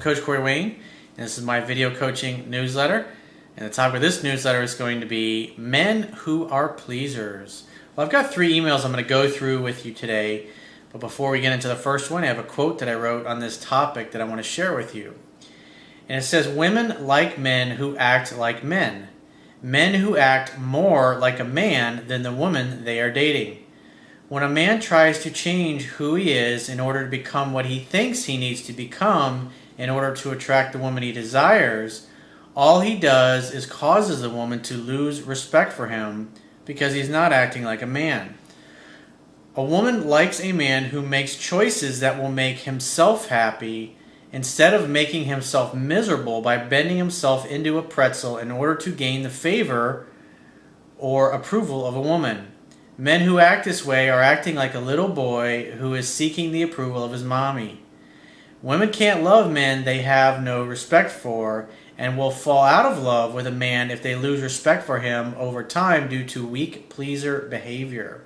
Coach Corey Wayne, and this is my video coaching newsletter. And the topic of this newsletter is going to be men who are pleasers. Well, I've got 3 emails I'm going to go through with you today. But before we get into the first one, I have a quote that I wrote on this topic that I want to share with you. And it says, "Women like men who act like men. Men who act more like a man than the woman they are dating. When a man tries to change who he is in order to become what he thinks he needs to become in order to attract the woman he desires, all he does is causes the woman to lose respect for him because he's not acting like a man. A woman likes a man who makes choices that will make himself happy instead of making himself miserable by bending himself into a pretzel in order to gain the favor or approval of a woman. Men who act this way are acting like a little boy who is seeking the approval of his mommy. Women can't love men they have no respect for and will fall out of love with a man if they lose respect for him over time due to weak pleaser behavior.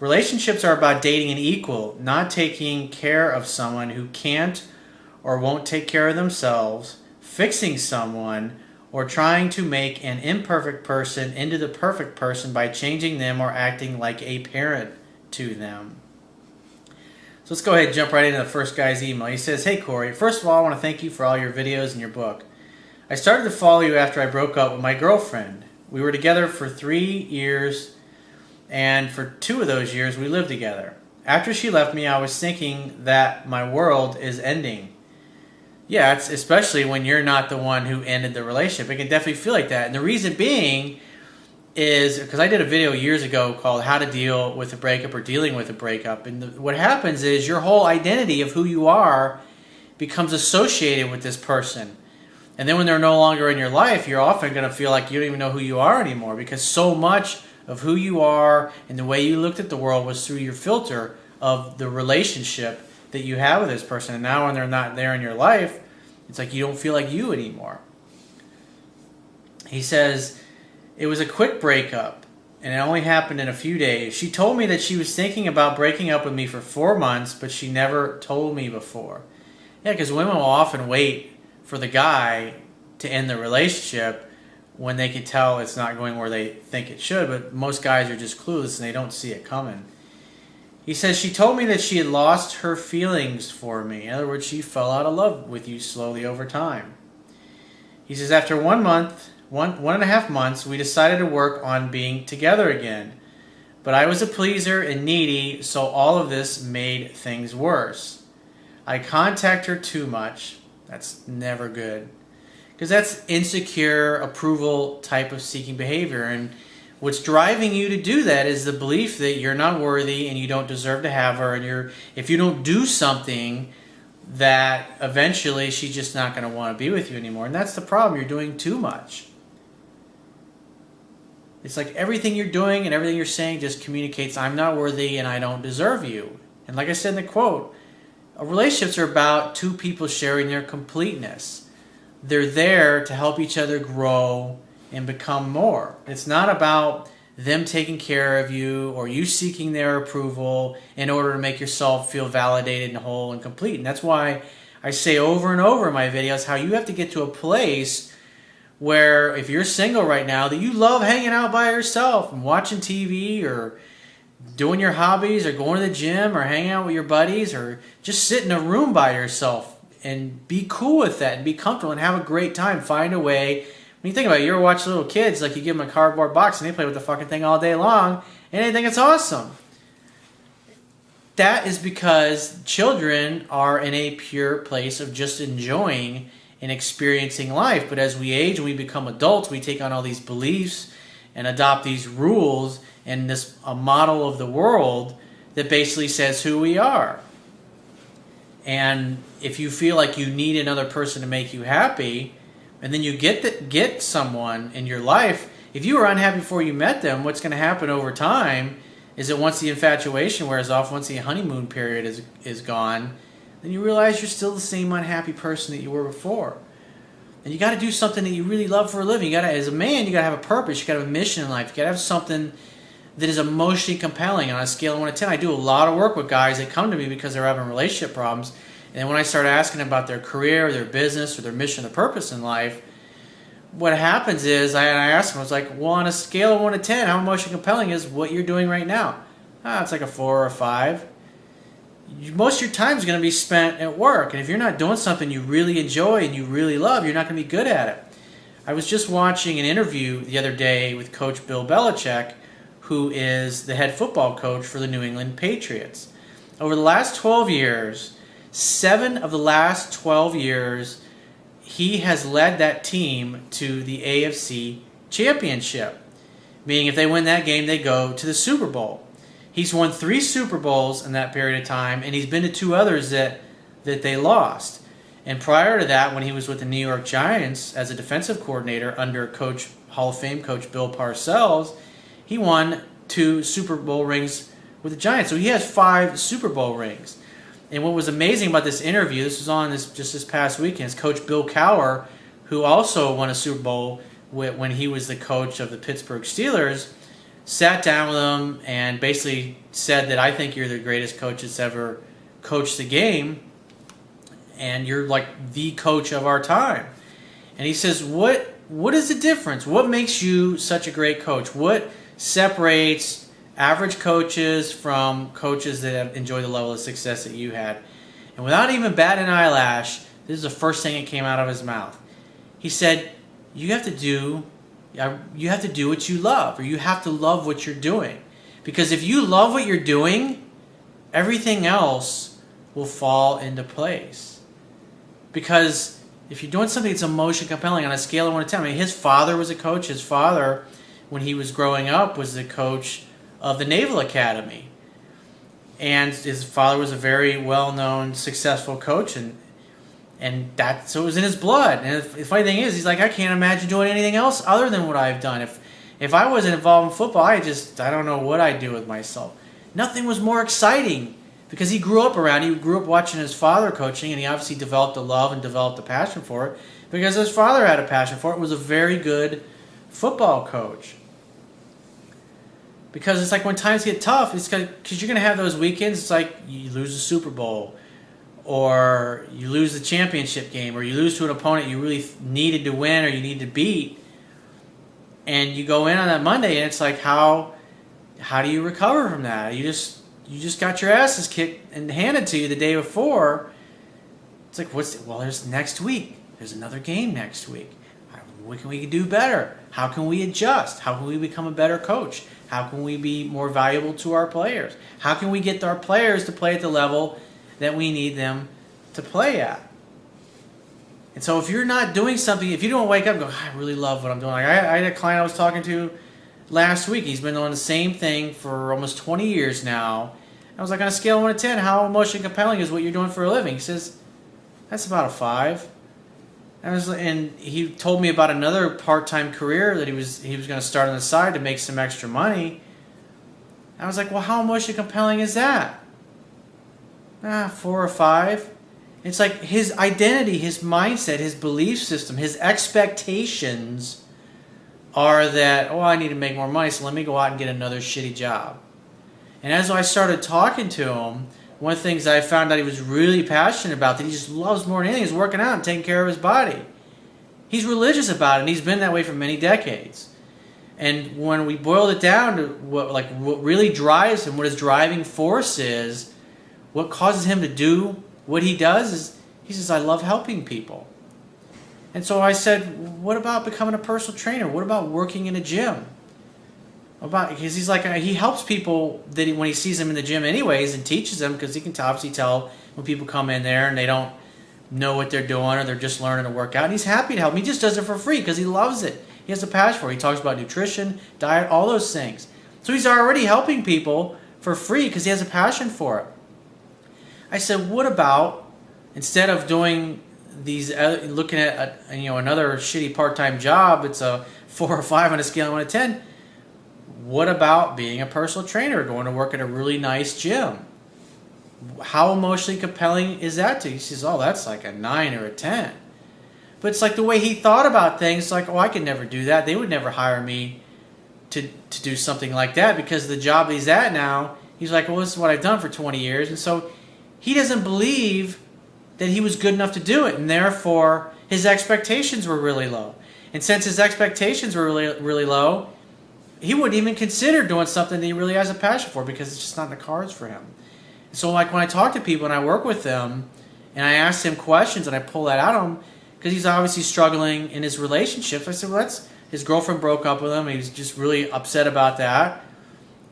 Relationships are about dating an equal, not taking care of someone who can't or won't take care of themselves, fixing someone, or trying to make an imperfect person into the perfect person by changing them or acting like a parent to them." So let's go ahead and jump right into the first guy's email. He says, "Hey Corey, first of all I want to thank you for all your videos and your book. I started to follow you after I broke up with my girlfriend. We were together for 3 years, and for 2 of those years we lived together. After she left me, I was thinking that my world is ending." Yeah, it's especially when you're not the one who ended the relationship. It can definitely feel like that. And the reason being is because I did a video years ago called How to Deal with a Breakup or Dealing with a Breakup. And what happens is your whole identity of who you are becomes associated with this person. And then when they're no longer in your life, you're often going to feel like you don't even know who you are anymore because so much of who you are and the way you looked at the world was through your filter of the relationship that you have with this person. And now when they're not there in your life, it's like you don't feel like you anymore. He says, "It was a quick breakup, and it only happened in a few days. She told me that she was thinking about breaking up with me for 4 months, but she never told me before." Yeah, because women will often wait for the guy to end the relationship when they can tell it's not going where they think it should, but most guys are just clueless and they don't see it coming. He says, "She told me that she had lost her feelings for me." In other words, she fell out of love with you slowly over time. He says, "After 1.5 months, we decided to work on being together again. But I was a pleaser and needy, so all of this made things worse. I contact her too much." That's never good. Because that's insecure, approval type of seeking behavior. And what's driving you to do that is the belief that you're not worthy and you don't deserve to have her. And if you don't do something, that eventually she's just not going to want to be with you anymore. And that's the problem. You're doing too much. It's like everything you're doing and everything you're saying just communicates, "I'm not worthy and I don't deserve you." And like I said in the quote, relationships are about 2 people sharing their completeness. They're there to help each other grow and become more. It's not about them taking care of you or you seeking their approval in order to make yourself feel validated and whole and complete. And that's why I say over and over in my videos how you have to get to a place where if you're single right now that you love hanging out by yourself and watching TV or doing your hobbies or going to the gym or hanging out with your buddies or just sit in a room by yourself and be cool with that and be comfortable and have a great time. Find a way. When you think about it, you ever watch little kids, like you give them a cardboard box and they play with the fucking thing all day long and they think it's awesome. That is because children are in a pure place of just enjoying and experiencing life. But as we age and we become adults, we take on all these beliefs and adopt these rules and a model of the world that basically says who we are. And if you feel like you need another person to make you happy, and then you get someone in your life, if you were unhappy before you met them, what's going to happen over time is that once the infatuation wears off, once the honeymoon period is gone, then you realize you're still the same unhappy person that you were before. And you got to do something that you really love for a living. You got to, as a man, you got to have a purpose. You got to have a mission in life. You got to have something that is emotionally compelling. On a scale of 1 to 10, I do a lot of work with guys that come to me because they're having relationship problems. And when I started asking about their career, or their business, or their mission or purpose in life, what happens is I asked them, I was like, well, on a scale of 1 to 10, how emotionally compelling is what you're doing right now? It's like a 4 or a 5. Most of your time is going to be spent at work. And if you're not doing something you really enjoy and you really love, you're not going to be good at it. I was just watching an interview the other day with Coach Bill Belichick, who is the head football coach for the New England Patriots. Over the last 12 years, 7 of the last 12 years, he has led that team to the AFC Championship. Meaning if they win that game, they go to the Super Bowl. He's won 3 Super Bowls in that period of time, and he's been to 2 others that they lost. And prior to that, when he was with the New York Giants as a defensive coordinator under Hall of Fame coach Bill Parcells, he won 2 Super Bowl rings with the Giants. So he has 5 Super Bowl rings. And what was amazing about this interview, this was on just this past weekend, is Coach Bill Cowher, who also won a Super Bowl when he was the coach of the Pittsburgh Steelers, sat down with him and basically said that I think you're the greatest coach that's ever coached the game, and you're like the coach of our time. And he says, what is the difference? What makes you such a great coach? What separates average coaches from coaches that enjoy the level of success that you had? And without even batting an eyelash, this is the first thing that came out of his mouth. He said, you have to do what you love, or you have to love what you're doing. Because if you love what you're doing, everything else will fall into place. Because if you're doing something that's emotionally compelling on a scale of 1 to 10, I mean, his father was a coach. His father, when he was growing up, was the coach of the Naval Academy. And his father was a very well-known, successful coach, and so it was in his blood. And the funny thing is, he's like, I can't imagine doing anything else other than what I've done. If I wasn't involved in football, I don't know what I'd do with myself. Nothing was more exciting, because he grew up watching his father coaching, and he obviously developed a love and developed a passion for it, because his father had a passion for it, was a very good football coach. Because it's like when times get tough, it's because you're going to have those weekends, it's like you lose the Super Bowl, or you lose the championship game, or you lose to an opponent you really needed to win or you need to beat, and you go in on that Monday, and it's like, how do you recover from that? You just got your asses kicked and handed to you the day before. It's like, there's next week. There's another game next week. What can we do better? How can we adjust? How can we become a better coach? How can we be more valuable to our players? How can we get our players to play at the level that we need them to play at? And so if you're not doing something, if you don't wake up and go, I really love what I'm doing. Like I had a client I was talking to last week. He's been doing the same thing for almost 20 years now. I was like, on a scale of 1 to 10, how emotionally compelling is what you're doing for a living? He says, that's about a 5. And he told me about another part-time career that he was going to start on the side to make some extra money. I was like, well, how emotionally compelling is that? 4 or 5. It's like his identity, his mindset, his belief system, his expectations are that, I need to make more money, so let me go out and get another shitty job. And as I started talking to him, one of the things I found out he was really passionate about, that he just loves more than anything, is working out and taking care of his body. He's religious about it, and he's been that way for many decades. And when we boiled it down to what really drives him, what his driving force is, what causes him to do what he does, is he says, I love helping people. And so I said, what about becoming a personal trainer? What about working in a gym? Because he's like, he helps people when he sees them in the gym anyways, and teaches them, because he can obviously tell when people come in there and they don't know what they're doing, or they're just learning to work out. And he's happy to help them. He just does it for free because he loves it. He has a passion for it. He talks about nutrition, diet, all those things. So he's already helping people for free because he has a passion for it. I said, what about, instead of doing these, looking at another shitty part-time job, it's a 4 or 5 on a scale of 1 to 10, what about being a personal trainer, going to work at a really nice gym? How emotionally compelling is that to you? He says, that's like a 9 or a 10. But it's like the way he thought about things, like, I could never do that. They would never hire me to do something like that, because the job he's at now, he's like, this is what I've done for 20 years. And so he doesn't believe that he was good enough to do it, and therefore his expectations were really low. And since his expectations were really, really low, he wouldn't even consider doing something that he really has a passion for because it's just not in the cards for him. So like when I talk to people and I work with them and I ask them questions and I pull that out of him, because he's obviously struggling in his relationships, I said, well, his girlfriend broke up with him. He was just really upset about that.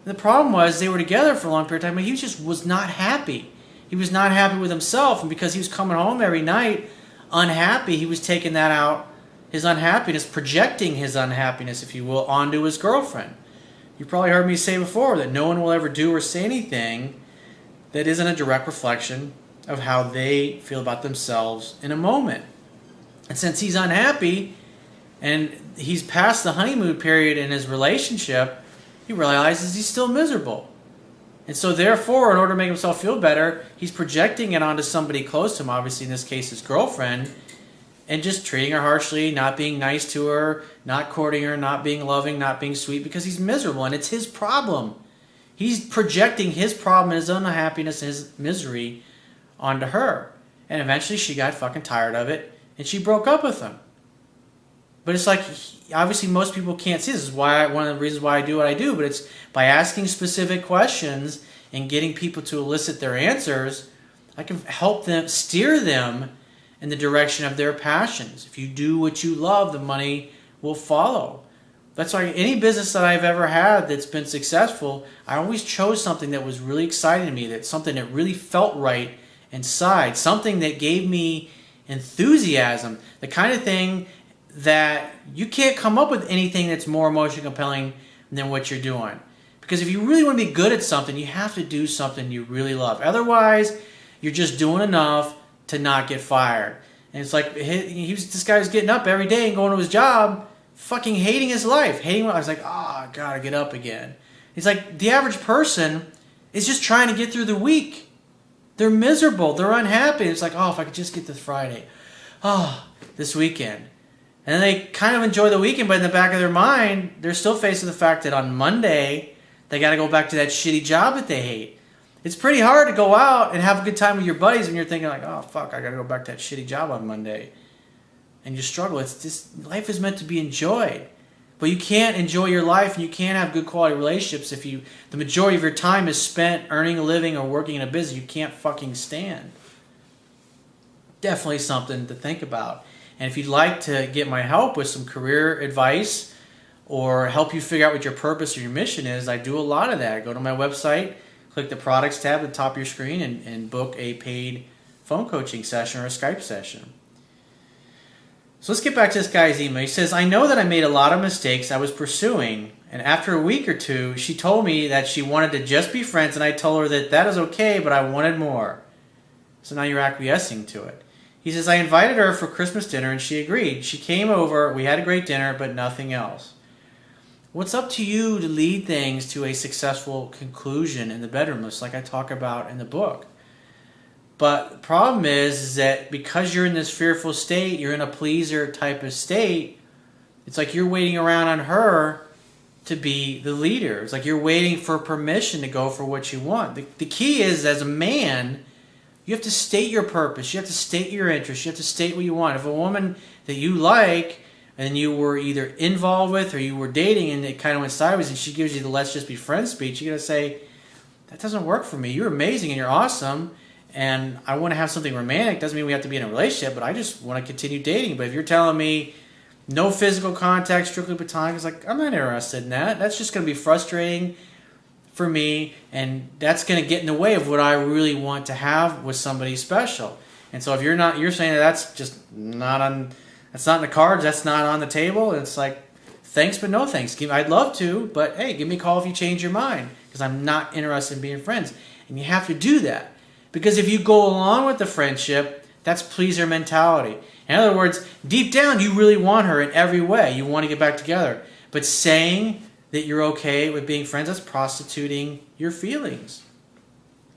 And the problem was they were together for a long period of time, but he just was not happy. He was not happy with himself, and because he was coming home every night unhappy, he was taking that out, his unhappiness, projecting his unhappiness, if you will, onto his girlfriend. You probably heard me say before that no one will ever do or say anything that isn't a direct reflection of how they feel about themselves in a moment. And since he's unhappy and he's past the honeymoon period in his relationship, he realizes he's still miserable. And so therefore, in order to make himself feel better, he's projecting it onto somebody close to him, obviously in this case his girlfriend, and just treating her harshly, not being nice to her, not courting her, not being loving, not being sweet, because he's miserable, and it's his problem. He's projecting his problem, his unhappiness, and his misery onto her. And eventually she got fucking tired of it, and she broke up with him. But it's like, obviously most people can't see this. This is why one of the reasons why I do what I do, but it's by asking specific questions and getting people to elicit their answers, I can help them, steer them in the direction of their passions. If you do what you love, the money will follow. That's why any business that I've ever had that's been successful, I always chose something that was really exciting to me, that's something that really felt right inside, something that gave me enthusiasm, the kind of thing that you can't come up with anything that's more emotionally compelling than what you're doing. Because if you really want to be good at something, you have to do something you really love. Otherwise, you're just doing enough to not get fired. And it's like, this guy was getting up every day and going to his job, fucking hating his life. I was like, I gotta get up again. It's like, the average person is just trying to get through the week. They're miserable. They're unhappy. It's like, if I could just get this Friday. This weekend. And then they kind of enjoy the weekend, but in the back of their mind, they're still facing the fact that on Monday, they got to go back to that shitty job that they hate. It's pretty hard to go out and have a good time with your buddies when you're thinking like, I got to go back to that shitty job on Monday. And you struggle. It's just, life is meant to be enjoyed. But you can't enjoy your life and you can't have good quality relationships if the majority of your time is spent earning a living or working in a business you can't fucking stand. Definitely something to think about. And if you'd like to get my help with some career advice or help you figure out what your purpose or your mission is, I do a lot of that. Go to my website, click the products tab at the top of your screen, and book a paid phone coaching session or a Skype session. So let's get back to this guy's email. He says, I know that I made a lot of mistakes I was pursuing, and after a week or two, she told me that she wanted to just be friends, and I told her that is okay, but I wanted more. So now you're acquiescing to it. He says, I invited her for Christmas dinner and she agreed. She came over, we had a great dinner, but nothing else. What's up to you to lead things to a successful conclusion in the bedroom, just like I talk about in the book? But the problem is that because you're in this fearful state, you're in a pleaser type of state, it's like you're waiting around on her to be the leader. It's like you're waiting for permission to go for what you want. The key is, as a man, you have to state your purpose. You have to state your interests. You have to state what you want. If a woman that you like and you were either involved with or you were dating and it kind of went sideways and she gives you the let's just be friends speech, you got to say, that doesn't work for me. You're amazing and you're awesome and I want to have something romantic. Doesn't mean we have to be in a relationship, but I just want to continue dating. But if you're telling me no physical contact, strictly platonic, it's like, I'm not interested in that. That's just going to be frustrating for me, and that's going to get in the way of what I really want to have with somebody special. And so if you're saying that's just not on, that's not in the cards, that's not on the table, and it's like, thanks but no thanks. I'd love to, but hey, give me a call if you change your mind, because I'm not interested in being friends. And you have to do that, because if you go along with the friendship, that's pleaser mentality. In other words, deep down, you really want her in every way. You want to get back together. But saying that you're okay with being friends, that's prostituting your feelings.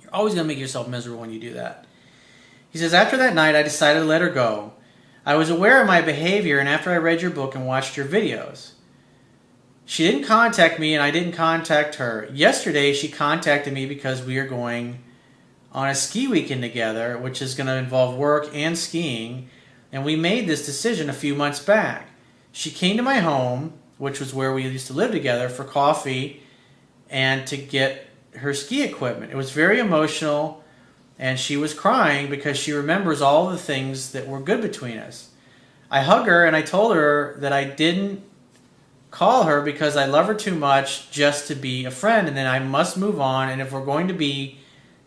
You're always going to make yourself miserable when you do that. He says, after that night, I decided to let her go. I was aware of my behavior, and after I read your book and watched your videos. She didn't contact me, and I didn't contact her. Yesterday, she contacted me because we are going on a ski weekend together, which is going to involve work and skiing. And we made this decision a few months back. She came to my home, which was where we used to live together, for coffee and to get her ski equipment. It was very emotional, and she was crying because she remembers all the things that were good between us. I hugged her and I told her that I didn't call her because I love her too much just to be a friend, and then I must move on, and if we're going to be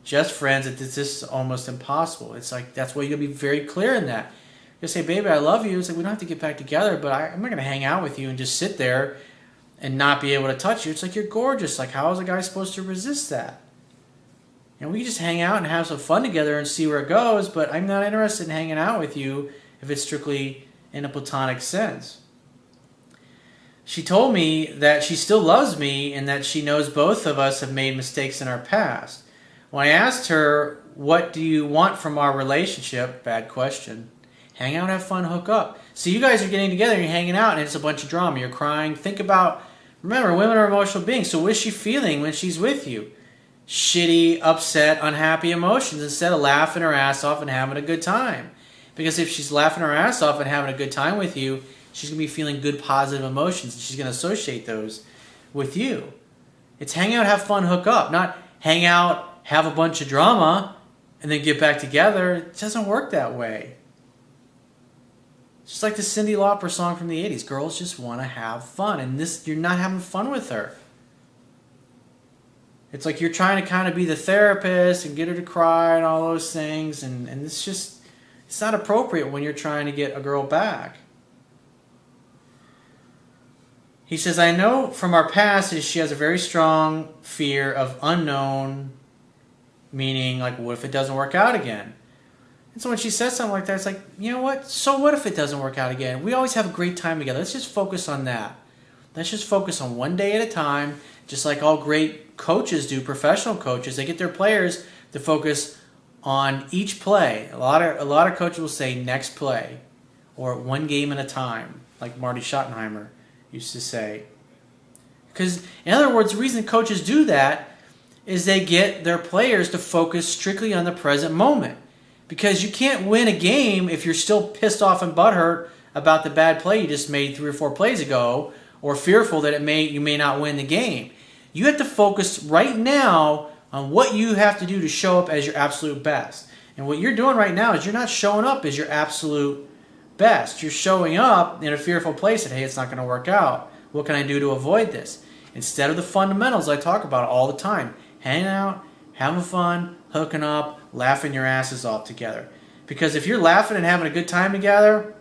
just friends, it's just almost impossible. It's like, that's why you gotta be very clear in that. You say, baby, I love you. It's like, we don't have to get back together, but I'm not gonna hang out with you and just sit there and not be able to touch you. It's like, you're gorgeous. Like, how is a guy supposed to resist that? And we just hang out and have some fun together and see where it goes, but I'm not interested in hanging out with you if it's strictly in a platonic sense. She told me that she still loves me and that she knows both of us have made mistakes in our past. When I asked her, what do you want from our relationship? Bad question. Hang out, have fun, hook up. So you guys are getting together and you're hanging out and it's a bunch of drama. You're crying. Think about, remember, women are emotional beings. So what is she feeling when she's with you? Shitty, upset, unhappy emotions instead of laughing her ass off and having a good time. Because if she's laughing her ass off and having a good time with you, she's going to be feeling good, positive emotions, and she's going to associate those with you. It's hang out, have fun, hook up. Not hang out, have a bunch of drama, and then get back together. It doesn't work that way. It's just like the Cyndi Lauper song from the 80s. Girls just want to have fun, and this, you're not having fun with her. It's like you're trying to kind of be the therapist and get her to cry and all those things, and it's just, it's not appropriate when you're trying to get a girl back. He says, I know from our past that she has a very strong fear of unknown, meaning like, what if it doesn't work out again? And so when she says something like that, it's like, you know what? So what if it doesn't work out again? We always have a great time together. Let's just focus on that. Let's just focus on one day at a time, just like all great coaches do, professional coaches. They get their players to focus on each play. A lot of coaches will say next play or one game at a time, like Marty Schottenheimer used to say. Because, in other words, the reason coaches do that is they get their players to focus strictly on the present moment. Because you can't win a game if you're still pissed off and butthurt about the bad play you just made 3 or 4 plays ago, or fearful that you may not win the game. You have to focus right now on what you have to do to show up as your absolute best. And what you're doing right now is you're not showing up as your absolute best. You're showing up in a fearful place that, hey, it's not going to work out. What can I do to avoid this? Instead of the fundamentals I talk about all the time. Hanging out, having fun, hooking up, laughing your asses off together. Because if you're laughing and having a good time together,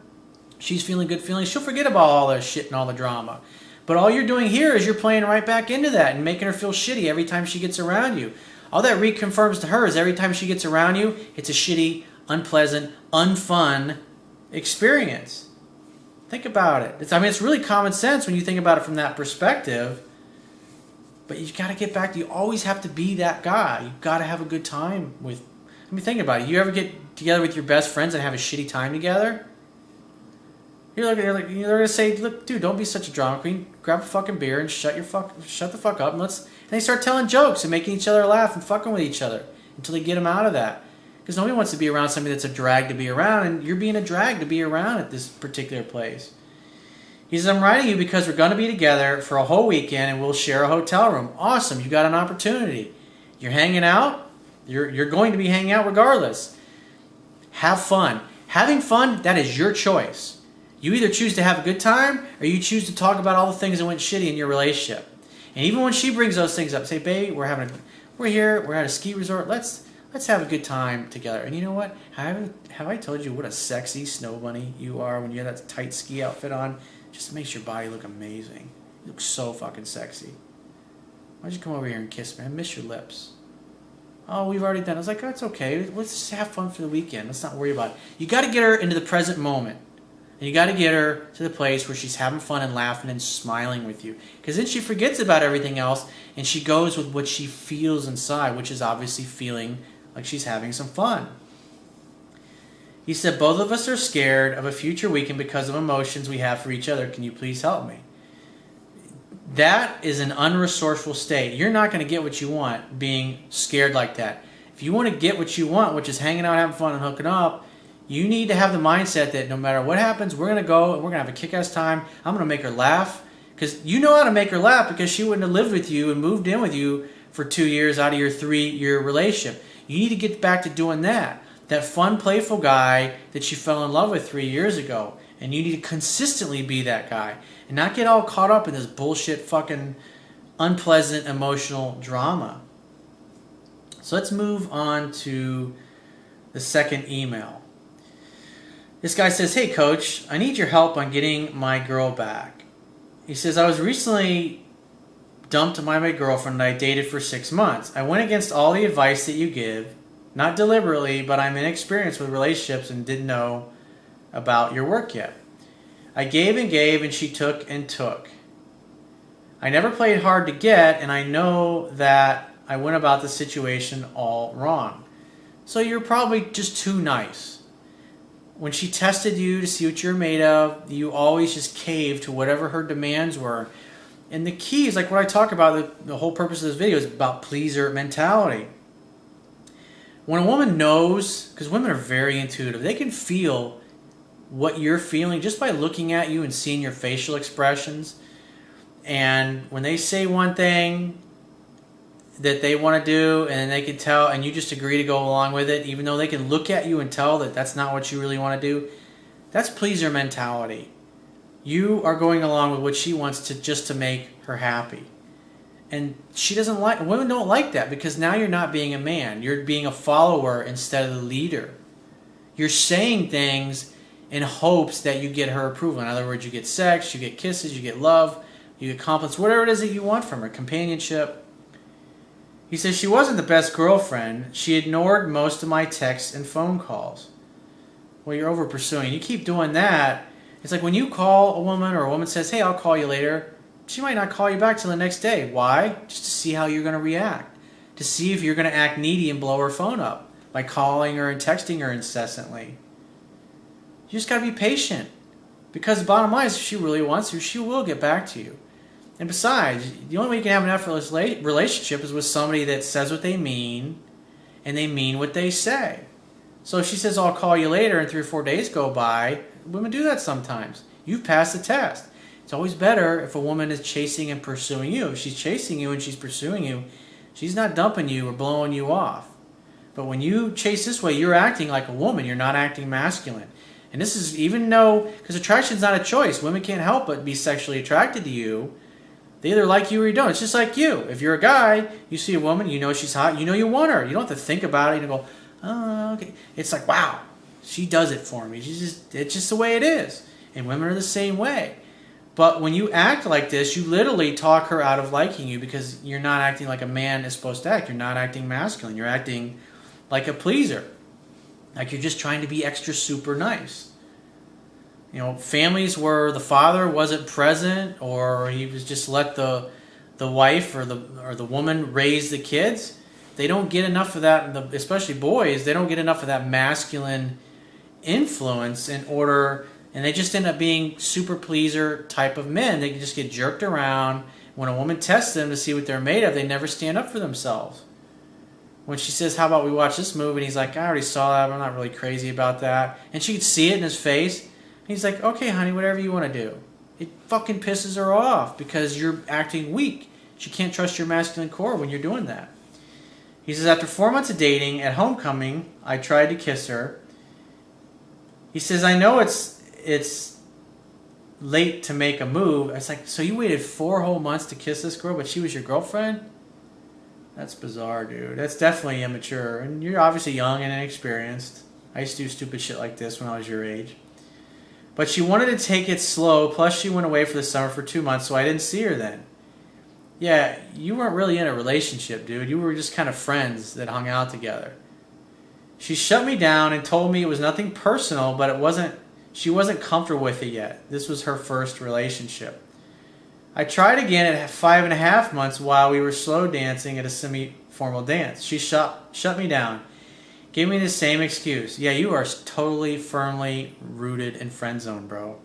she's feeling good feelings, she'll forget about all the shit and all the drama. But all you're doing here is you're playing right back into that and making her feel shitty every time she gets around you. All that reconfirms to her is every time she gets around you, it's a shitty, unpleasant, unfun experience. Think about it. It's really common sense when you think about it from that perspective. But you got to get back to, you always have to be that guy. You've got to have a good time with, think about it. You ever get together with your best friends and have a shitty time together? You're going to say, look, dude, don't be such a drama queen. Grab a fucking beer and shut the fuck up. And they start telling jokes and making each other laugh and fucking with each other until they get them out of that. Because nobody wants to be around somebody that's a drag to be around, and you're being a drag to be around at this particular place. He says, I'm writing you because we're going to be together for a whole weekend and we'll share a hotel room. Awesome, you got an opportunity. You're hanging out. You're going to be hanging out regardless. Have fun. Having fun, that is your choice. You either choose to have a good time or you choose to talk about all the things that went shitty in your relationship. And even when she brings those things up, say, babe, we're here, we're at a ski resort. Let's have a good time together. And you know what? Have I told you what a sexy snow bunny you are when you have that tight ski outfit on? Just makes your body look amazing. You look so fucking sexy. Why don't you come over here and kiss me? I miss your lips. Oh, we've already done it. I was like, oh, it's okay. Let's just have fun for the weekend. Let's not worry about it. You got to get her into the present moment. And you got to get her to the place where she's having fun and laughing and smiling with you. Because then she forgets about everything else and she goes with what she feels inside, which is obviously feeling like she's having some fun. He said, both of us are scared of a future weekend because of emotions we have for each other. Can you please help me? That is an unresourceful state. You're not going to get what you want being scared like that. If you want to get what you want, which is hanging out, having fun, and hooking up, you need to have the mindset that no matter what happens, we're going to go and we're going to have a kick-ass time. I'm going to make her laugh. Because you know how to make her laugh, because she wouldn't have lived with you and moved in with you for 2 years out of your 3-year relationship. You need to get back to doing that. That fun, playful guy that she fell in love with 3 years ago. And you need to consistently be that guy. And not get all caught up in this bullshit fucking unpleasant emotional drama. So let's move on to the second email. This guy says, "Hey coach, I need your help on getting my girl back." He says, "I was recently dumped by my girlfriend that I dated for 6 months. I went against all the advice that you give, not deliberately, but I'm inexperienced with relationships and didn't know about your work yet. I gave and she took and took. I never played hard to get, and I know that I went about the situation all wrong. So you're probably just too nice. When she tested you to see what you're made of, you always just caved to whatever her demands were. And the key is, like what I talk about, the whole purpose of this video is about pleaser mentality. When a woman knows, because women are very intuitive, they can feel what you're feeling just by looking at you and seeing your facial expressions. And when they say one thing that they want to do, and they can tell, and you just agree to go along with it, even though they can look at you and tell that that's not what you really want to do, that's pleaser mentality. You are going along with what she wants to, just to make her happy. And she doesn't like, women don't like that, because now you're not being a man. You're being a follower instead of the leader. You're saying things in hopes that you get her approval. In other words, you get sex, you get kisses, you get love, you get compliments, whatever it is that you want from her, companionship. He says, she wasn't the best girlfriend. She ignored most of my texts and phone calls. Well, you're over pursuing. You keep doing that. It's like when you call a woman, or a woman says, "Hey, I'll call you later," she might not call you back till the next day. Why? Just to see how you're going to react. To see if you're going to act needy and blow her phone up by calling her and texting her incessantly. You just got to be patient. Because the bottom line is, if she really wants to, she will get back to you. And besides, the only way you can have an effortless relationship is with somebody that says what they mean, and they mean what they say. So if she says, "I'll call you later," and 3 or 4 days go by, women do that sometimes. You've passed the test. It's always better if a woman is chasing and pursuing you. If she's chasing you and she's pursuing you, she's not dumping you or blowing you off. But when you chase this way, you're acting like a woman. You're not acting masculine. And this is even though, because attraction's not a choice. Women can't help but be sexually attracted to you. They either like you or you don't. It's just like you. If you're a guy, you see a woman, you know she's hot, you know you want her. You don't have to think about it. You go, "Oh, okay." It's like, wow, she does it for me. It's just the way it is. And women are the same way. But when you act like this, you literally talk her out of liking you, because you're not acting like a man is supposed to act. You're not acting masculine. You're acting like a pleaser. Like you're just trying to be extra super nice. You know, families where the father wasn't present, or he was just let the wife or the woman raise the kids, they don't get enough of that. Especially boys, they don't get enough of that masculine influence in order, and they just end up being super pleaser type of men. They can just get jerked around. When a woman tests them to see what they're made of, they never stand up for themselves. When she says, "How about we watch this movie?" and he's like, "I already saw that, but I'm not really crazy about that," and she could see it in his face. He's like, "Okay, honey, whatever you want to do." It fucking pisses her off because you're acting weak. She can't trust your masculine core when you're doing that. He says, after 4 months of dating, at homecoming, I tried to kiss her. He says, I know it's late to make a move. It's like, so you waited 4 whole months to kiss this girl, but she was your girlfriend? That's bizarre, dude. That's definitely immature. And you're obviously young and inexperienced. I used to do stupid shit like this when I was your age. But she wanted to take it slow, plus she went away for the summer for 2 months, so I didn't see her then. Yeah, you weren't really in a relationship, dude. You were just kind of friends that hung out together. She shut me down and told me it was nothing personal, but she wasn't comfortable with it yet. This was her first relationship. I tried again at 5.5 months while we were slow dancing at a semi-formal dance. She shut me down. Gave me the same excuse. Yeah, you are totally firmly rooted in friend zone, bro.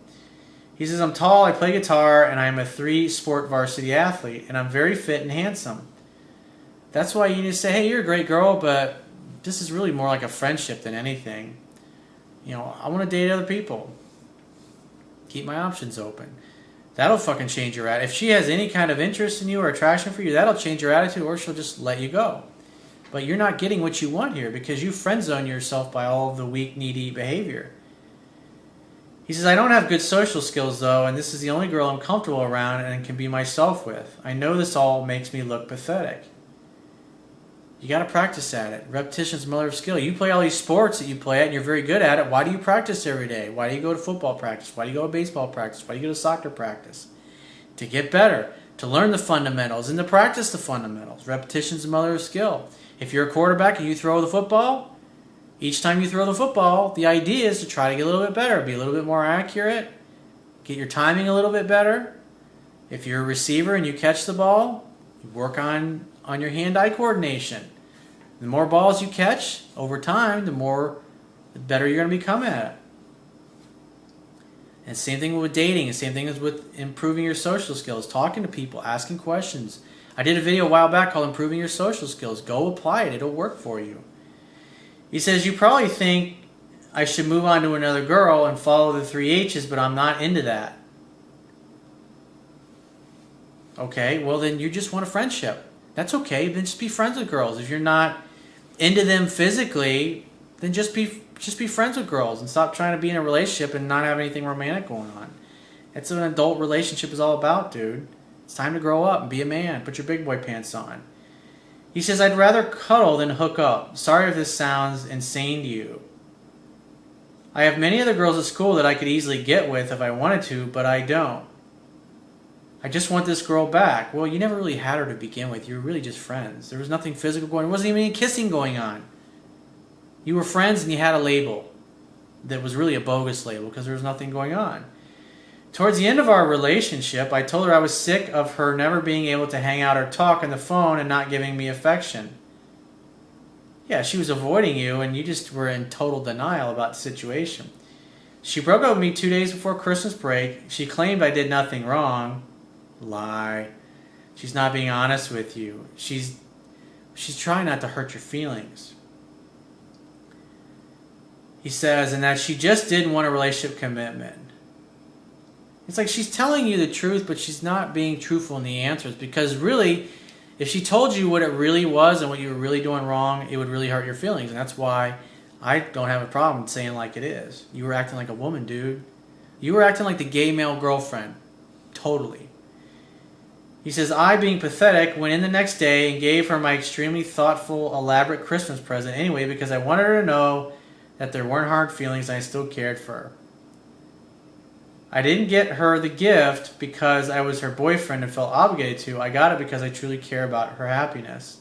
He says, I'm tall, I play guitar, and I'm a 3-sport varsity athlete, and I'm very fit and handsome. That's why you need to say, hey, you're a great girl, but this is really more like a friendship than anything. You know, I want to date other people. Keep my options open. That'll fucking change your attitude. If she has any kind of interest in you or attraction for you, that'll change your attitude, or she'll just let you go. But you're not getting what you want here because you friend zone yourself by all of the weak, needy behavior. He says, I don't have good social skills though, and this is the only girl I'm comfortable around and can be myself with. I know this all makes me look pathetic. You got to practice at it. Repetition's the mother of skill. You play all these sports that you play at and you're very good at it. Why do you practice every day? Why do you go to football practice? Why do you go to baseball practice? Why do you go to soccer practice? To get better, to learn the fundamentals, and to practice the fundamentals. Repetition's the mother of skill. If you're a quarterback and you throw the football, each time you throw the football, the idea is to try to get a little bit better, be a little bit more accurate, get your timing a little bit better. If you're a receiver and you catch the ball, you work on your hand-eye coordination. The more balls you catch over time, the better you're going to become at it. And same thing with dating, and same thing as with improving your social skills, talking to people, asking questions. I did a video a while back called Improving Your Social Skills. Go apply it. It'll work for you. He says, you probably think I should move on to another girl and follow the 3 H's, but I'm not into that. Okay, well then you just want a friendship. That's okay. Then just be friends with girls. If you're not into them physically, then just be friends with girls and stop trying to be in a relationship and not have anything romantic going on. That's what an adult relationship is all about, dude. It's time to grow up and be a man. Put your big boy pants on. He says, I'd rather cuddle than hook up. Sorry if this sounds insane to you. I have many other girls at school that I could easily get with if I wanted to, but I don't. I just want this girl back. Well, you never really had her to begin with. You were really just friends. There was nothing physical going on. There wasn't even any kissing going on. You were friends and you had a label that was really a bogus label because there was nothing going on. Towards the end of our relationship, I told her I was sick of her never being able to hang out or talk on the phone and not giving me affection. Yeah, she was avoiding you and you just were in total denial about the situation. She broke up with me 2 days before Christmas break. She claimed I did nothing wrong. Lie. She's not being honest with you. She's trying not to hurt your feelings. He says, and that she just didn't want a relationship commitment. It's like she's telling you the truth, but she's not being truthful in the answers. Because really, if she told you what it really was and what you were really doing wrong, it would really hurt your feelings. And that's why I don't have a problem saying like it is. You were acting like a woman, dude. You were acting like the gay male girlfriend. Totally. He says, I, being pathetic, went in the next day and gave her my extremely thoughtful, elaborate Christmas present anyway because I wanted her to know that there weren't hard feelings and I still cared for her. I didn't get her the gift because I was her boyfriend and felt obligated to. I got it because I truly care about her happiness.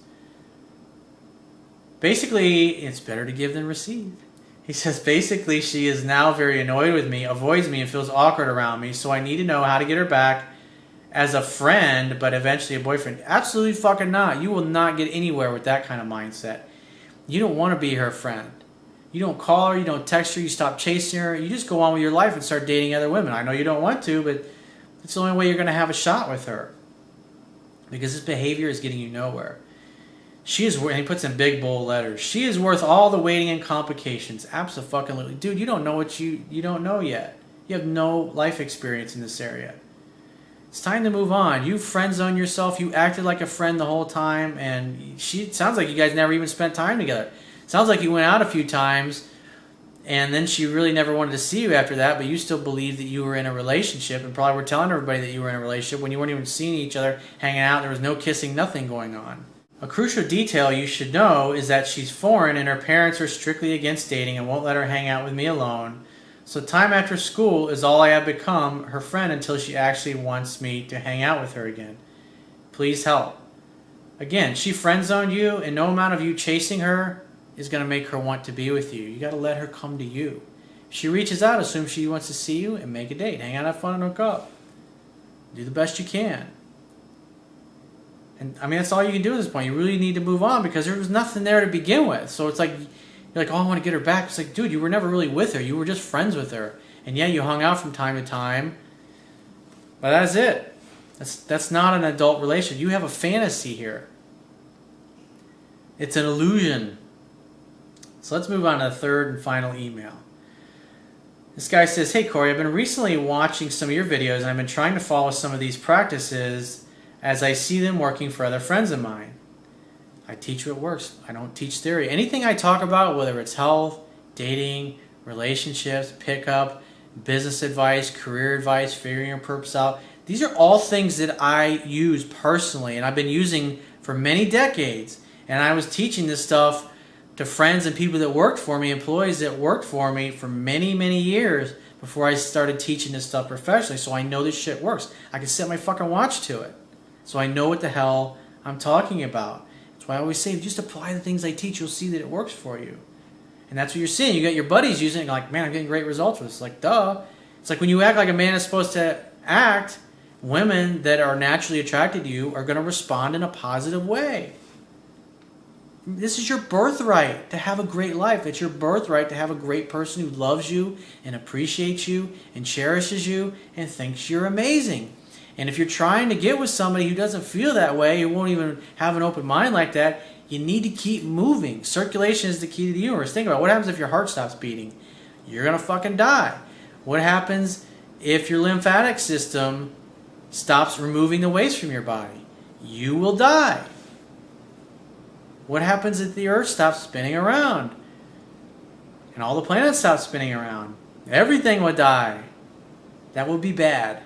Basically, it's better to give than receive. He says, basically, she is now very annoyed with me, avoids me, and feels awkward around me, so I need to know how to get her back as a friend, but eventually a boyfriend. Absolutely fucking not. You will not get anywhere with that kind of mindset. You don't want to be her friend. You don't call her, you don't text her, you stop chasing her. You just go on with your life and start dating other women. I know you don't want to, but it's the only way you're going to have a shot with her. Because this behavior is getting you nowhere. She is, and he puts in big bold letters, she is worth all the waiting and complications. Abso-fucking-lutely. Dude, you don't know what you don't know yet. You have no life experience in this area. It's time to move on. You friend zoned yourself. You acted like a friend the whole time, and it sounds like you guys never even spent time together. Sounds like you went out a few times, and then she really never wanted to see you after that, but you still believed that you were in a relationship and probably were telling everybody that you were in a relationship when you weren't even seeing each other, hanging out. There was no kissing, nothing going on. A crucial detail you should know is that she's foreign and her parents are strictly against dating and won't let her hang out with me alone. So time after school is all I have become, her friend, until she actually wants me to hang out with her again. Please help. Again, she friend-zoned you, and no amount of you chasing her is going to make her want to be with you. You got to let her come to you. If she reaches out, assume she wants to see you and make a date. Hang out, have fun, and hook up. Do the best you can. And I mean, that's all you can do at this point. You really need to move on because there was nothing there to begin with. So it's like, you're like, oh, I want to get her back. It's like, dude, you were never really with her. You were just friends with her. And yeah, you hung out from time to time. But that's it. That's not an adult relationship. You have a fantasy here. It's an illusion. So let's move on to the third and final email. This guy says, hey Corey, I've been recently watching some of your videos and I've been trying to follow some of these practices as I see them working for other friends of mine. I teach what works. I don't teach theory. Anything I talk about, whether it's health, dating, relationships, pickup, business advice, career advice, figuring your purpose out, these are all things that I use personally and I've been using for many decades. And I was teaching this stuff to friends and people that worked for me, employees that worked for me for many, many years before I started teaching this stuff professionally. So I know this shit works. I can set my fucking watch to it. So I know what the hell I'm talking about. That's why I always say, if you just apply the things I teach, you'll see that it works for you. And that's what you're seeing. You got your buddies using it, and you're like, man, I'm getting great results with this. It's like, duh. It's like when you act like a man is supposed to act, women that are naturally attracted to you are going to respond in a positive way. This is your birthright to have a great life. It's your birthright to have a great person who loves you and appreciates you and cherishes you and thinks you're amazing. And if you're trying to get with somebody who doesn't feel that way, who won't even have an open mind like that, you need to keep moving. Circulation is the key to the universe. Think about it. What happens if your heart stops beating? You're going to fucking die. What happens if your lymphatic system stops removing the waste from your body? You will die. What happens if the earth stops spinning around? And all the planets stop spinning around? Everything would die. That would be bad.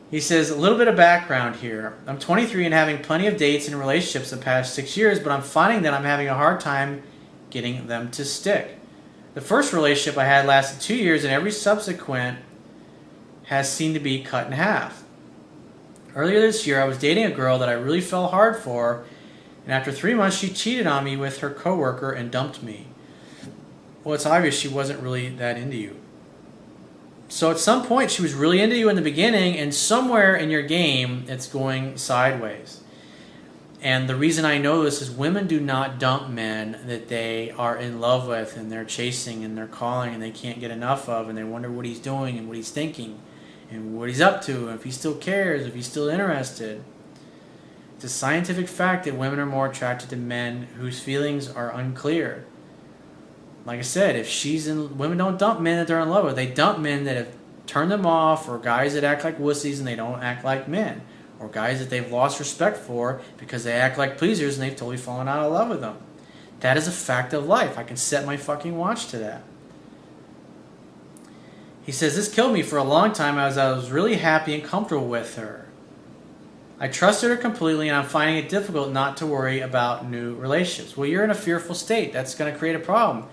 He says, a little bit of background here. I'm 23 and having plenty of dates and relationships the past 6 years, but I'm finding that I'm having a hard time getting them to stick. The first relationship I had lasted 2 years, and every subsequent has seemed to be cut in half. Earlier this year, I was dating a girl that I really fell hard for, and after 3 months, she cheated on me with her coworker and dumped me. Well, it's obvious she wasn't really that into you. So at some point, she was really into you in the beginning, and somewhere in your game, it's going sideways. And the reason I know this is women do not dump men that they are in love with, and they're chasing, and they're calling, and they can't get enough of, and they wonder what he's doing, and what he's thinking, and what he's up to, and if he still cares, if he's still interested. It's a scientific fact that women are more attracted to men whose feelings are unclear. Like I said, women don't dump men that they're in love with. They dump men that have turned them off, or guys that act like wussies and they don't act like men, or guys that they've lost respect for because they act like pleasers and they've totally fallen out of love with them. That is a fact of life. I can set my fucking watch to that. He says, this killed me for a long time as I was really happy and comfortable with her. I trusted her completely, and I'm finding it difficult not to worry about new relationships. Well, you're in a fearful state. That's going to create a problem.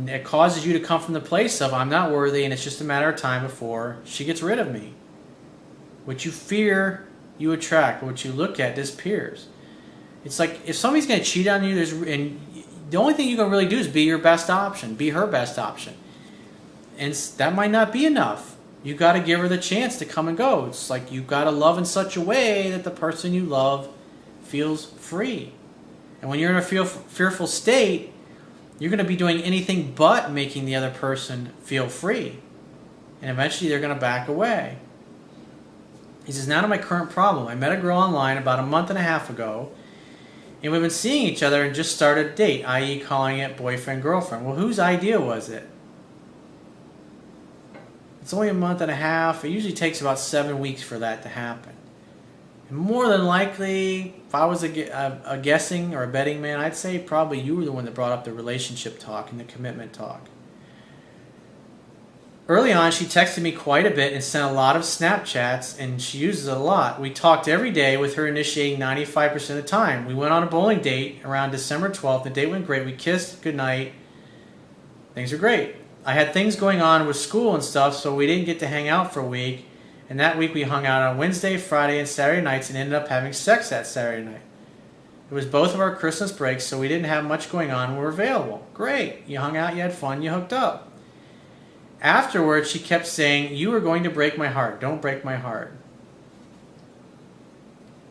It causes you to come from the place of, I'm not worthy, and it's just a matter of time before she gets rid of me. What you fear, you attract. What you look at disappears. It's like, if somebody's going to cheat on you, and the only thing you can really do is be your best option. Be her best option. And that might not be enough. You got to give her the chance to come and go. It's like you got to love in such a way that the person you love feels free. And when you're in a fearful state, you're going to be doing anything but making the other person feel free. And eventually they're going to back away. He says, now to my current problem. I met a girl online about a month and a half ago, and we've been seeing each other and just started a date, i.e. calling it boyfriend-girlfriend. Well, whose idea was it? It's only a month and a half. It usually takes about 7 weeks for that to happen. And more than likely, if I was a guessing or a betting man, I'd say probably you were the one that brought up the relationship talk and the commitment talk. Early on, she texted me quite a bit and sent a lot of Snapchats, and she uses it a lot. We talked every day, with her initiating 95% of the time. We went on a bowling date around December 12th. The date went great. We kissed goodnight. Things were great. I had things going on with school and stuff, so we didn't get to hang out for a week. And that week we hung out on Wednesday, Friday, and Saturday nights and ended up having sex that Saturday night. It was both of our Christmas breaks, so we didn't have much going on. We were available. Great. You hung out, you had fun, you hooked up. Afterwards, she kept saying, you are going to break my heart. Don't break my heart.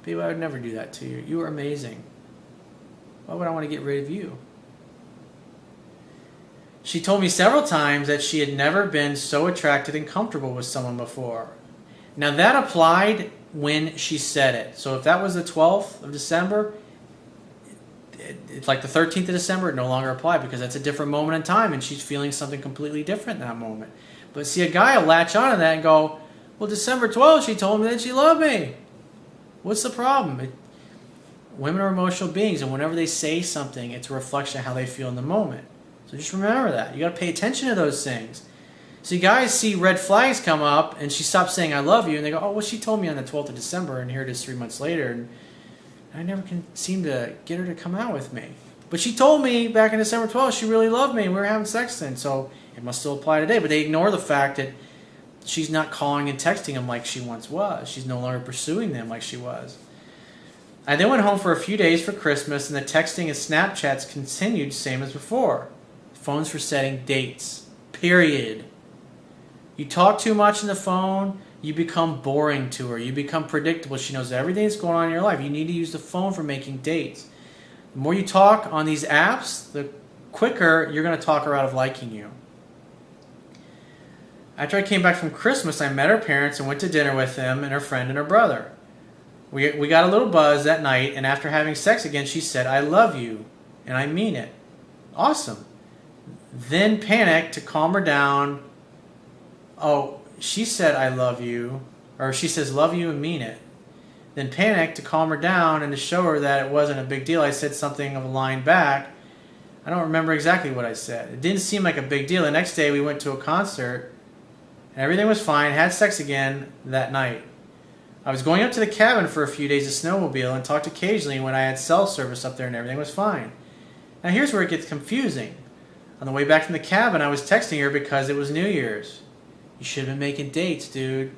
Babe, I would never do that to you. You are amazing. Why would I want to get rid of you? She told me several times that she had never been so attracted and comfortable with someone before. Now that applied when she said it. So if that was the 12th of December, it's like the 13th of December, it no longer apply because that's a different moment in time and she's feeling something completely different in that moment. But see, a guy will latch on to that and go, well, December 12th, she told me that she loved me. What's the problem? Women are emotional beings, and whenever they say something, it's a reflection of how they feel in the moment. So just remember that. You got to pay attention to those things. So you guys see red flags come up, and she stops saying, I love you, and they go, oh, well, she told me on the 12th of December, and here it is 3 months later, and I never can seem to get her to come out with me. But she told me back in December 12th she really loved me, and we were having sex then, so it must still apply today. But they ignore the fact that she's not calling and texting him like she once was. She's no longer pursuing them like she was. I then went home for a few days for Christmas, and the texting and Snapchats continued same as before. Phones for setting dates. Period. You talk too much on the phone, you become boring to her. You become predictable. She knows everything that's going on in your life. You need to use the phone for making dates. The more you talk on these apps, the quicker you're going to talk her out of liking you. After I came back from Christmas, I met her parents and went to dinner with them and her friend and her brother. We got a little buzz that night, and after having sex again, she said, I love you, and I mean it. Awesome. Then panicked to calm her down. Oh, she said, I love you, or she says, love you and mean it. Then panicked to calm her down and to show her that it wasn't a big deal. I said something of a line back. I don't remember exactly what I said. It didn't seem like a big deal. The next day we went to a concert, and everything was fine. Had sex again that night. I was going up to the cabin for a few days to snowmobile and talked occasionally when I had cell service up there and everything was fine. Now here's where it gets confusing. On the way back from the cabin, I was texting her because it was New Year's. You should have been making dates, dude.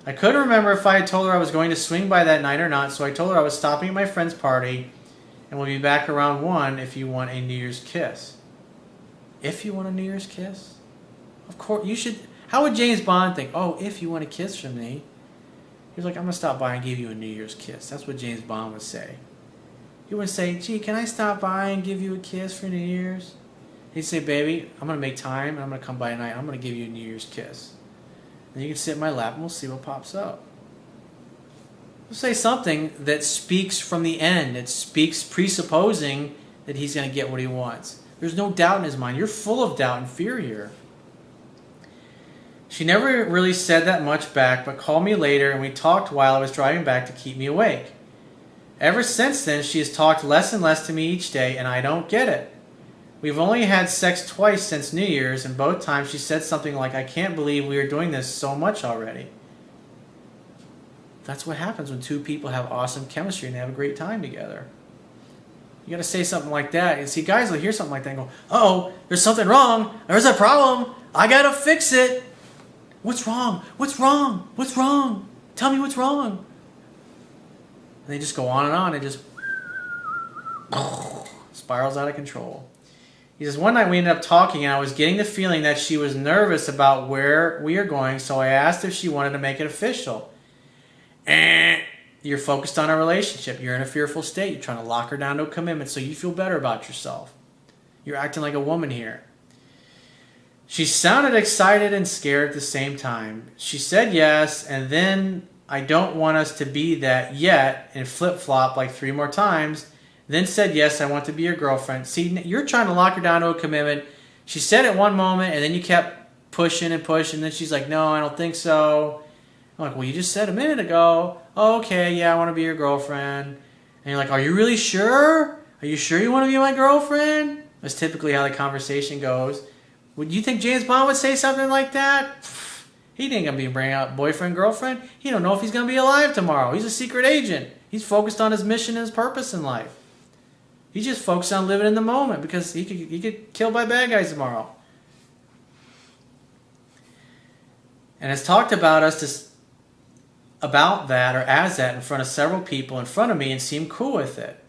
I couldn't remember if I had told her I was going to swing by that night or not, so I told her I was stopping at my friend's party and we'll be back around 1 if you want a New Year's kiss. If you want a New Year's kiss? Of course, you should. How would James Bond think, oh, if you want a kiss from me? He was like, I'm going to stop by and give you a New Year's kiss. That's what James Bond would say. He wouldn't say, gee, can I stop by and give you a kiss for New Year's? He'd say, baby, I'm going to make time and I'm going to come by tonight. I'm going to give you a New Year's kiss. And you can sit in my lap and we'll see what pops up. We'll say something that speaks from the end. It speaks presupposing that he's going to get what he wants. There's no doubt in his mind. You're full of doubt and fear here. She never really said that much back, but called me later and we talked while I was driving back to keep me awake. Ever since then, she has talked less and less to me each day, and I don't get it. We've only had sex twice since New Year's, and both times she said something like, I can't believe we are doing this so much already. That's what happens when two people have awesome chemistry and they have a great time together. You got to say something like that. And see, guys will hear something like that and go, uh-oh, there's something wrong. There's a problem. I got to fix it. What's wrong? What's wrong? What's wrong? Tell me what's wrong. And they just go on and on. It just spirals out of control. He says, one night we ended up talking and I was getting the feeling that she was nervous about where we are going, so I asked if she wanted to make it official. You're focused on a relationship. You're in a fearful state. You're trying to lock her down to a commitment so you feel better about yourself. You're acting like a woman here. She sounded excited and scared at the same time. She said yes, and then I don't want us to be that yet, and flip-flop like 3 more times. Then said yes, I want to be your girlfriend. See, you're trying to lock her down to a commitment. She said it one moment, and then you kept pushing and pushing. And then she's like, no, I don't think so. I'm like, well, you just said a minute ago. Oh, okay, yeah, I want to be your girlfriend. And you're like, are you really sure? Are you sure you want to be my girlfriend? That's typically how the conversation goes. Would you think James Bond would say something like that? He ain't going to be bringing out boyfriend, girlfriend. He don't know if he's going to be alive tomorrow. He's a secret agent. He's focused on his mission and his purpose in life. He's just focused on living in the moment because he could get killed by bad guys tomorrow. And has talked about about that or as that in front of several people in front of me and seemed cool with it.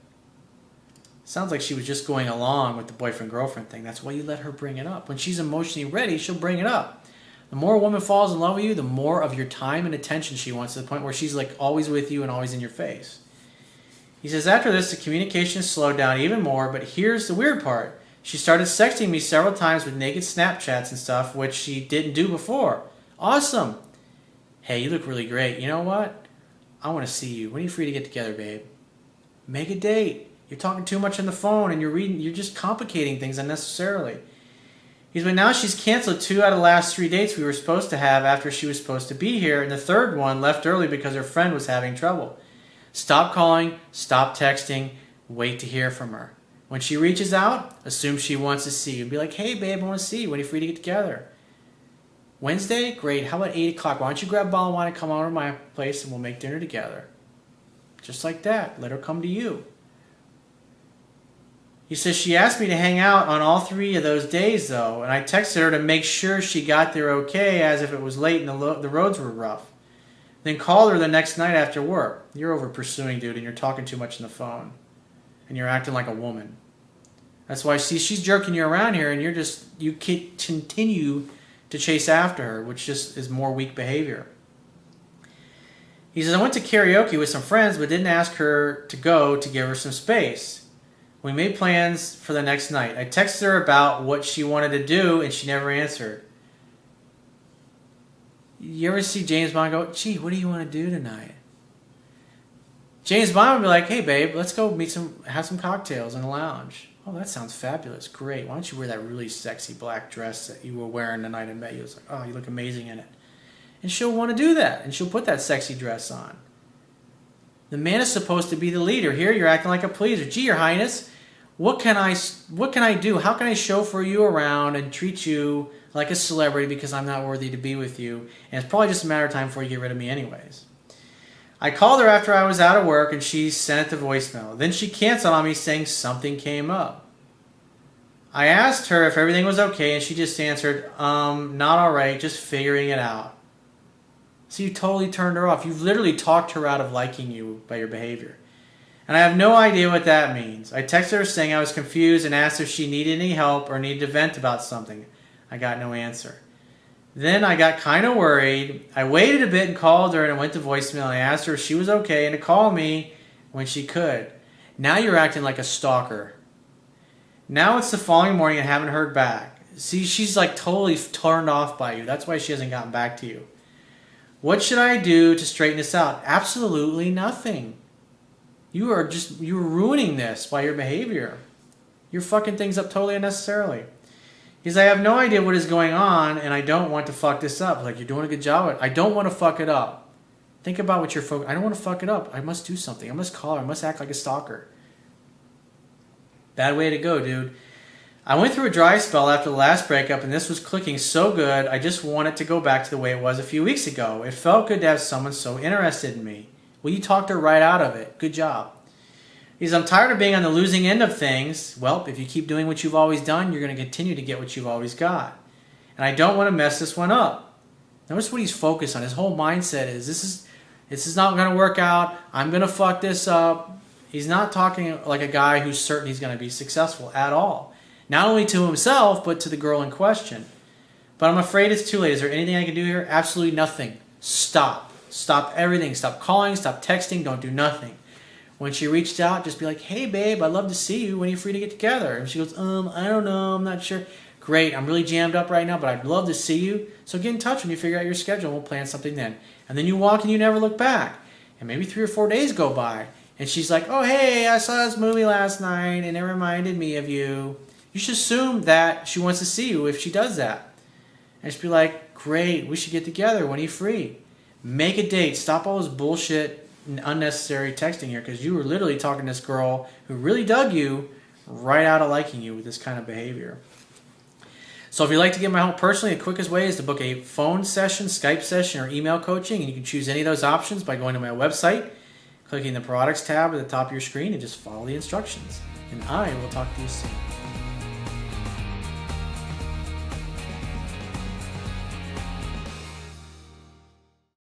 Sounds like she was just going along with the boyfriend-girlfriend thing. That's why you let her bring it up. When she's emotionally ready, she'll bring it up. The more a woman falls in love with you, the more of your time and attention she wants, to the point where she's like always with you and always in your face. He says, after this, the communication slowed down even more, but here's the weird part. She started sexting me several times with naked Snapchats and stuff, which she didn't do before. Awesome. Hey, you look really great. You know what? I want to see you. When are you free to get together, babe? Make a date. You're talking too much on the phone and you're just complicating things unnecessarily. He's but now she's canceled 2 out of the last 3 dates we were supposed to have after she was supposed to be here, and the third one left early because her friend was having trouble. Stop calling, stop texting, wait to hear from her. When she reaches out, assume she wants to see you. Be like, hey babe, I want to see you. When are you free to get together? Wednesday? Great. How about 8 o'clock? Why don't you grab a bottle of wine and come over to my place and we'll make dinner together. Just like that. Let her come to you. He says, she asked me to hang out on all 3 of those days, though, and I texted her to make sure she got there okay, as if it was late and the roads were rough. Then called her the next night after work. You're over pursuing, dude, and you're talking too much on the phone. And you're acting like a woman. That's why, see, she's jerking you around here, and you continue to chase after her, which just is more weak behavior. He says, I went to karaoke with some friends, but didn't ask her to go to give her some space. We made plans for the next night. I texted her about what she wanted to do, and she never answered. You ever see James Bond go, gee, what do you want to do tonight? James Bond would be like, hey, babe, let's go have some cocktails in the lounge. Oh, that sounds fabulous. Great. Why don't you wear that really sexy black dress that you were wearing the night I met you? It's like, oh, you look amazing in it. And she'll want to do that, and she'll put that sexy dress on. The man is supposed to be the leader. Here, you're acting like a pleaser. Gee, Your Highness, what can I do? How can I chauffeur you around and treat you like a celebrity because I'm not worthy to be with you? And it's probably just a matter of time before you get rid of me anyways. I called her after I was out of work and she sent it to voicemail. Then she canceled on me saying something came up. I asked her if everything was okay and she just answered, not alright, just figuring it out. So you totally turned her off. You've literally talked her out of liking you by your behavior. And I have no idea what that means. I texted her saying I was confused and asked if she needed any help or needed to vent about something. I got no answer. Then I got kind of worried. I waited a bit and called her and it went to voicemail. I asked her if she was okay and to call me when she could. Now you're acting like a stalker. Now it's the following morning and haven't heard back. See, she's like totally turned off by you. That's why she hasn't gotten back to you. What should I do to straighten this out? Absolutely nothing. You're ruining this by your behavior. You're fucking things up totally unnecessarily. He's like, I have no idea what is going on and I don't want to fuck this up. Like, you're doing a good job at it. I don't want to fuck it up. Think about what you're focused. I don't want to fuck it up. I must do something. I must call her. I must act like a stalker. Bad way to go, dude. I went through a dry spell after the last breakup and this was clicking so good. I just wanted to go back to the way it was a few weeks ago. It felt good to have someone so interested in me. Well, you talked her right out of it. Good job. I'm tired of being on the losing end of things. Well, if you keep doing what you've always done, you're going to continue to get what you've always got. And I don't want to mess this one up. Notice what he's focused on. His whole mindset is, this is not going to work out. I'm going to fuck this up. He's not talking like a guy who's certain he's going to be successful at all. Not only to himself, but to the girl in question. But I'm afraid it's too late. Is there anything I can do here? Absolutely nothing. Stop. Stop everything. Stop calling. Stop texting. Don't do nothing. When she reached out, just be like, hey, babe, I'd love to see you. When are you free to get together? And she goes, I don't know. I'm not sure. Great. I'm really jammed up right now, but I'd love to see you. So get in touch when you figure out your schedule. We'll plan something then. And then you walk and you never look back. And maybe 3 or 4 days go by. And she's like, oh, hey, I saw this movie last night and it reminded me of you. You should assume that she wants to see you if she does that. And just be like, great, we should get together. When are you free? Make a date. Stop all this bullshit, unnecessary texting here, because you were literally talking to this girl who really dug you right out of liking you with this kind of behavior. So if you'd like to get my help personally, the quickest way is to book a phone session, Skype session, or email coaching, and you can choose any of those options by going to my website, clicking the products tab at the top of your screen, and just follow the instructions. And I will talk to you soon.